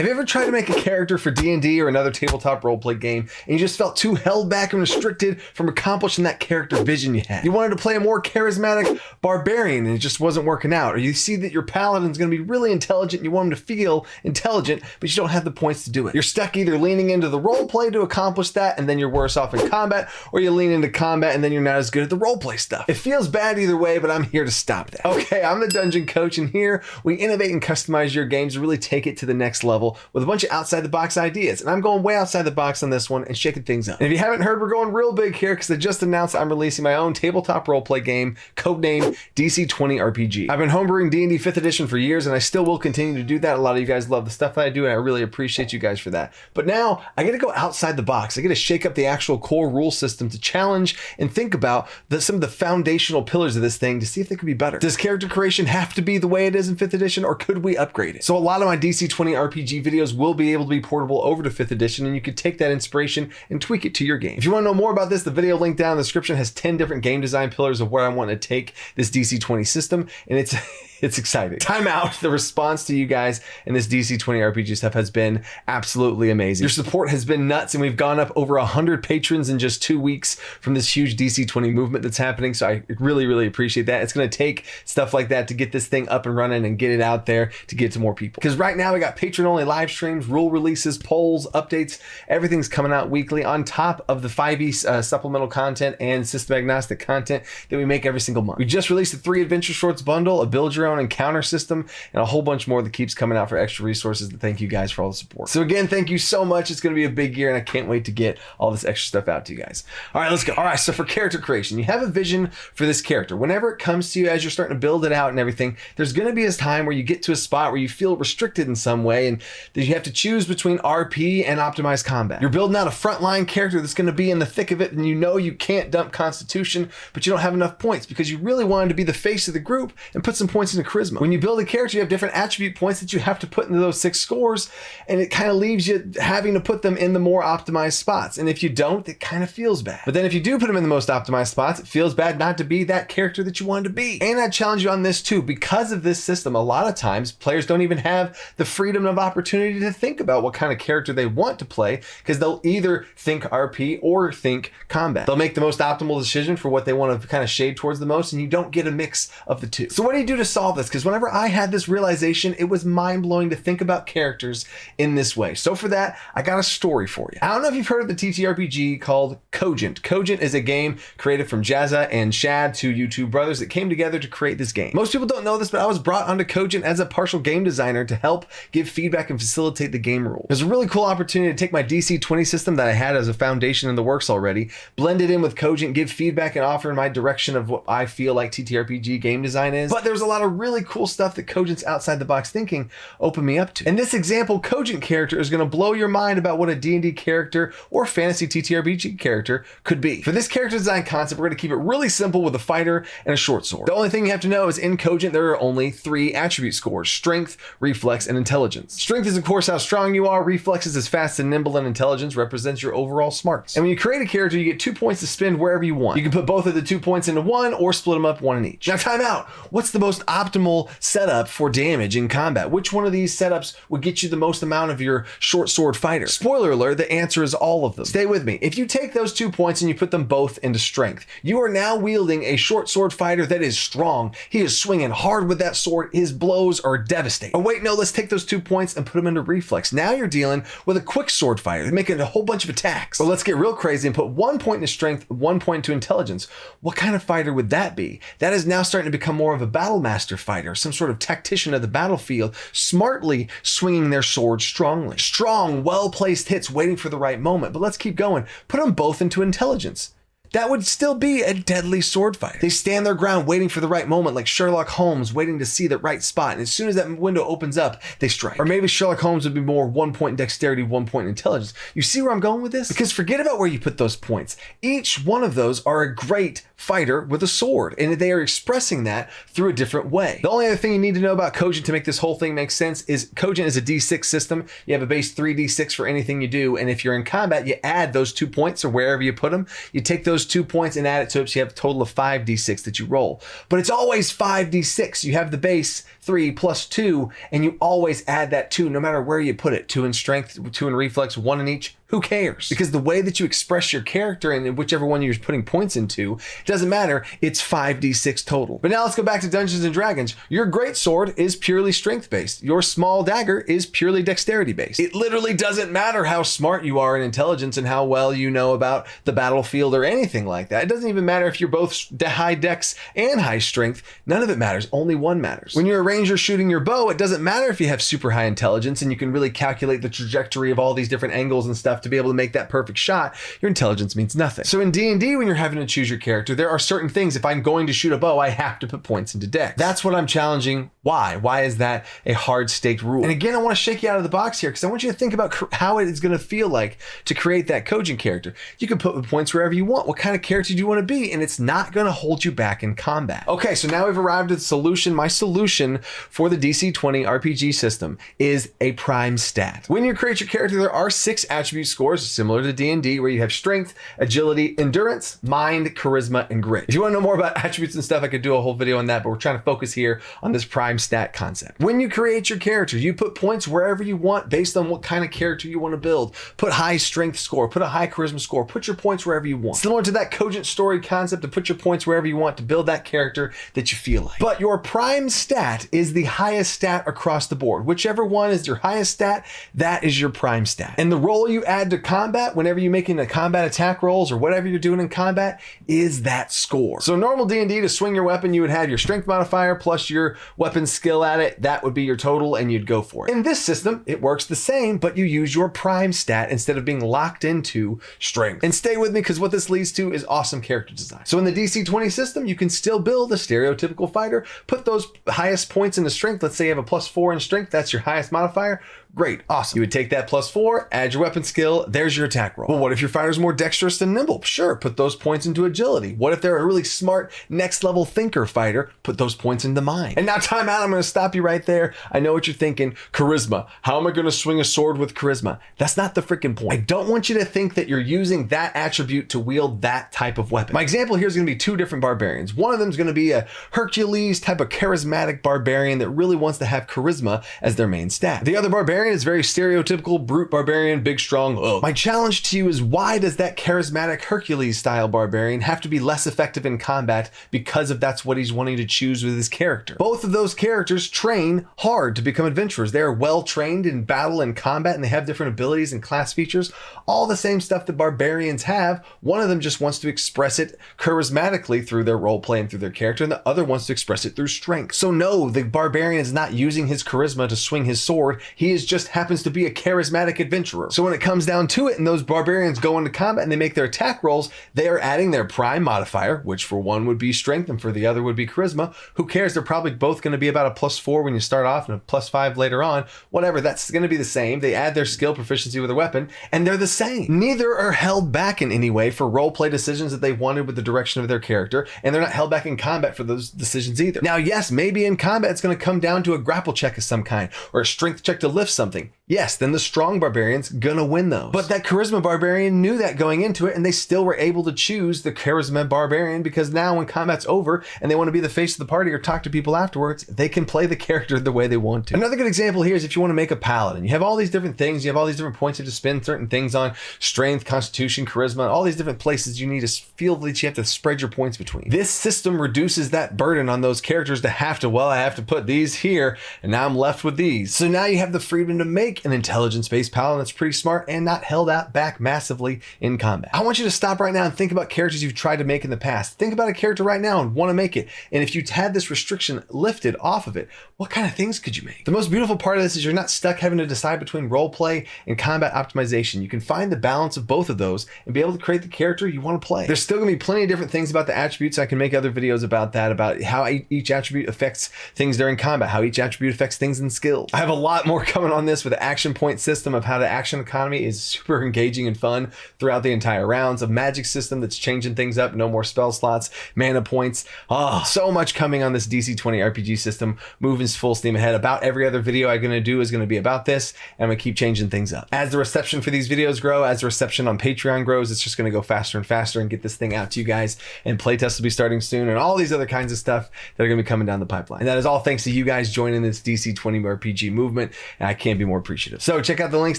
Have you ever tried to make a character for D&D or another tabletop roleplay game and you just felt too held back and restricted from accomplishing that character vision you had? You wanted to play a more charismatic barbarian and it just wasn't working out. Or you see that your paladin's going to be really intelligent and you want him to feel intelligent, but you don't have the points to do it. You're stuck either leaning into the roleplay to accomplish that and then you're worse off in combat, or you lean into combat and then you're not as good at the roleplay stuff. It feels bad either way, but I'm here to stop that. Okay, I'm the Dungeon Coach, and here we innovate and customize your games to really take it to the next level with a bunch of outside the box ideas. And I'm going way outside the box on this one and shaking things up. And if you haven't heard, we're going real big here because I just announced I'm releasing my own tabletop roleplay game, codenamed DC20 RPG. I've been homebrewing D&D 5th edition for years, and I still will continue to do that. A lot of you guys love the stuff that I do, and I really appreciate you guys for that. But now I get to go outside the box. I get to shake up the actual core rule system to challenge and think about some of the foundational pillars of this thing to see if they could be better. Does character creation have to be the way it is in 5th edition, or could we upgrade it? So a lot of my DC20 RPG videos will be able to be portable over to 5th edition, and you can take that inspiration and tweak it to your game. If you want to know more about this, the video link down in the description has 10 different game design pillars of where I want to take this DC20 system, and it's exciting. Time out. The response to you guys and this DC20 RPG stuff has been absolutely amazing. Your support has been nuts, and we've gone up over 100 patrons in just 2 weeks from this huge DC20 movement that's happening. So I really, really appreciate that. It's going to take stuff like that to get this thing up and running and get it out there to get to more people. Because right now we got patron-only live streams, rule releases, polls, updates. Everything's coming out weekly on top of the 5e supplemental content and system agnostic content that we make every single month. We just released a 3 adventure shorts bundle, a build your own encounter system, and a whole bunch more that keeps coming out for extra resources. To thank you guys for all the support. So again, thank you so much. It's going to be a big year, and I can't wait to get all this extra stuff out to you guys. All right, let's go. All right, so for character creation, you have a vision for this character. Whenever it comes to you as you're starting to build it out and everything, there's going to be a time where you get to a spot where you feel restricted in some way, and that you have to choose between RP and optimized combat. You're building out a frontline character that's going to be in the thick of it, and you know you can't dump Constitution, but you don't have enough points because you really wanted to be the face of the group and put some points into charisma. When you build a character, you have different attribute points that you have to put into those 6 scores, and it kind of leaves you having to put them in the more optimized spots. And if you don't, it kind of feels bad. But then if you do put them in the most optimized spots, it feels bad not to be that character that you wanted to be. And I challenge you on this too. Because of this system, a lot of times players don't even have the freedom of opportunity to think about what kind of character they want to play, because they'll either think RP or think combat. They'll make the most optimal decision for what they want to kind of shade towards the most, and you don't get a mix of the two. So what do you do to solve this? Because whenever I had this realization, it was mind-blowing to think about characters in this way. So for that, I got a story for you. I don't know if you've heard of the TTRPG called Cogent. Cogent is a game created from Jazza and Shad, 2 YouTube brothers that came together to create this game. Most people don't know this, but I was brought onto Cogent as a partial game designer to help give feedback and facilitate the game rules. It was a really cool opportunity to take my DC20 system that I had as a foundation in the works already, blend it in with Cogent, give feedback, and offer my direction of what I feel like TTRPG game design is. But there's a lot of really cool stuff that Cogent's outside the box thinking opened me up to. In this example, Cogent character is going to blow your mind about what a D&D character or fantasy TTRPG character could be. For this character design concept, we're going to keep it really simple with a fighter and a short sword. The only thing you have to know is in Cogent, there are only 3 attribute scores: strength, reflex, and intelligence. Strength is, of course, how strong you are. Reflex is as fast and nimble, and intelligence represents your overall smarts. And when you create a character, you get 2 points to spend wherever you want. You can put both of the 2 points into one or split them up 1 in each. Now, time out. What's the most optimal setup for damage in combat? Which one of these setups would get you the most amount of your short sword fighter? Spoiler alert, the answer is all of them. Stay with me. If you take those 2 points and you put them both into strength, you are now wielding a short sword fighter that is strong. He is swinging hard with that sword. His blows are devastating. Oh wait, no, let's take those 2 points and put them into reflex. Now you're dealing with a quick sword fighter, making a whole bunch of attacks. But let's get real crazy and put 1 point into strength, 1 point into intelligence. What kind of fighter would that be? That is now starting to become more of a battle master fighter, some sort of tactician of the battlefield, smartly swinging their sword strongly. Strong, well-placed hits waiting for the right moment. But let's keep going. Put them both into intelligence. That would still be a deadly sword fighter. They stand their ground waiting for the right moment, like Sherlock Holmes waiting to see the right spot. And as soon as that window opens up, they strike. Or maybe Sherlock Holmes would be more 1 point in dexterity, 1 point in intelligence. You see where I'm going with this? Because forget about where you put those points. Each one of those are a great fighter with a sword, and they are expressing that through a different way. The only other thing you need to know about Cogent to make this whole thing make sense is Cogent is a D6 system. You have a base 3d6 for anything you do, and if you're in combat, you add those 2 points or wherever you put them. You take those those 2 points and add it to it, so you have a total of 5d6 that you roll. But it's always 5d6. You have the base 3 plus 2, and you always add that 2 no matter where you put it. 2 in strength, 2 in reflex, 1 in each. Who cares? Because the way that you express your character and whichever one you're putting points into, it doesn't matter. It's 5d6 total. But now let's go back to Dungeons and Dragons. Your great sword is purely strength based. Your small dagger is purely dexterity based. It literally doesn't matter how smart you are in intelligence and how well you know about the battlefield or anything like that. It doesn't even matter if you're both high dex and high strength. None of it matters. Only one matters. When you're a ranger shooting your bow, it doesn't matter if you have super high intelligence and you can really calculate the trajectory of all these different angles and stuff to be able to make that perfect shot. Your intelligence means nothing. So in D&D, when you're having to choose your character, there are certain things. If I'm going to shoot a bow, I have to put points into dex. That's what I'm challenging. Why? Why is that a hard staked rule? And again, I want to shake you out of the box here because I want you to think about how it is going to feel like to create that Cogent character. You can put points wherever you want. What kind of character do you want to be? And it's not going to hold you back in combat. Okay, so now we've arrived at the solution. My solution for the DC20 RPG system is a prime stat. When you create your character, there are 6 attribute scores similar to D&D, where you have strength, agility, endurance, mind, charisma, and grit. If you want to know more about attributes and stuff, I could do a whole video on that, but we're trying to focus here on this prime stat concept. When you create your character, you put points wherever you want based on what kind of character you want to build. Put high strength score, put a high charisma score, put your points wherever you want. Similar to that Cogent story concept to put your points wherever you want to build that character that you feel like. But your prime stat is the highest stat across the board. Whichever one is your highest stat, that is your prime stat. And the roll you add to combat, whenever you're making the combat attack rolls or whatever you're doing in combat, is that score. So normal D&D, to swing your weapon, you would have your strength modifier plus your weapon skill at it. That would be your total and you'd go for it. In this system, it works the same, but you use your prime stat instead of being locked into strength. And stay with me because what this leads to is awesome character design. So in the DC20 system, you can still build a stereotypical fighter, put those highest points into strength. Let's say you have a +4 in strength. That's your highest modifier. Great, awesome. You would take that +4, add your weapon skill, there's your attack roll. Well, what if your fighter's more dexterous and nimble? Sure, put those points into agility. What if they're a really smart, next level thinker fighter? Put those points into mind. And now time out, I'm gonna stop you right there. I know what you're thinking, charisma. How am I gonna swing a sword with charisma? That's not the freaking point. I don't want you to think that you're using that attribute to wield that type of weapon. My example here is gonna be 2 different barbarians. One of them is gonna be a Hercules type of charismatic barbarian that really wants to have charisma as their main stat. The other barbarian is very stereotypical brute barbarian, big, strong. Ugh. My challenge to you is, why does that charismatic Hercules style barbarian have to be less effective in combat because of that's what he's wanting to choose with his character? Both of those characters train hard to become adventurers. They are well trained in battle and combat, and they have different abilities and class features, all the same stuff that barbarians have. One of them just wants to express it charismatically through their role play and through their character, and the other wants to express it through strength. So no, the barbarian is not using his charisma to swing his sword. He is just happens to be a charismatic adventurer. So when it comes down to it and those barbarians go into combat and they make their attack rolls, they are adding their prime modifier, which for one would be strength and for the other would be charisma. Who cares? They're probably both going to be about a +4 when you start off and a +5 later on. Whatever, that's going to be the same. They add their skill proficiency with a weapon and they're the same. Neither are held back in any way for role play decisions that they wanted with the direction of their character, and they're not held back in combat for those decisions either. Now, yes, maybe in combat it's going to come down to a grapple check of some kind or a strength check to lift something. Yes, then the strong barbarian's gonna win those. But that charisma barbarian knew that going into it, and they still were able to choose the charisma barbarian because now when combat's over and they want to be the face of the party or talk to people afterwards, they can play the character the way they want to. Another good example here is if you want to make a paladin. You have all these different things, you have all these different points you have to spend certain things on: strength, constitution, charisma, all these different places you need to feel that you have to spread your points between. This system reduces that burden on those characters to have to, well, I have to put these here, and now I'm left with these. So now you have the freedom to make an intelligence-based paladin that's pretty smart and not held out back massively in combat. I want you to stop right now and think about characters you've tried to make in the past. Think about a character right now and want to make it. And if you had this restriction lifted off of it, what kind of things could you make? The most beautiful part of this is you're not stuck having to decide between role play and combat optimization. You can find the balance of both of those and be able to create the character you want to play. There's still going to be plenty of different things about the attributes. I can make other videos about that, about how each attribute affects things during combat, how each attribute affects things in skills. I have a lot more coming on this with action point system of how the action economy is super engaging and fun throughout the entire rounds. A magic system that's changing things up. No more spell slots, mana points. Oh, so much coming on this DC20 RPG system. Moving full steam ahead. About every other video I'm going to do is going to be about this, and I'm going to keep changing things up. As the reception for these videos grow, as the reception on Patreon grows, it's just going to go faster and faster and get this thing out to you guys. And playtests will be starting soon, and all these other kinds of stuff that are going to be coming down the pipeline. And that is all thanks to you guys joining this DC20 RPG movement, and I can't be more appreciative. So check out the links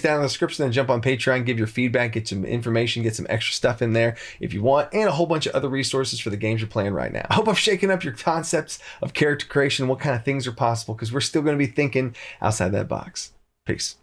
down in the description and jump on Patreon, give your feedback, get some information, get some extra stuff in there if you want, and a whole bunch of other resources for the games you're playing right now. I hope I've shaken up your concepts of character creation, what kind of things are possible, because we're still going to be thinking outside that box. Peace.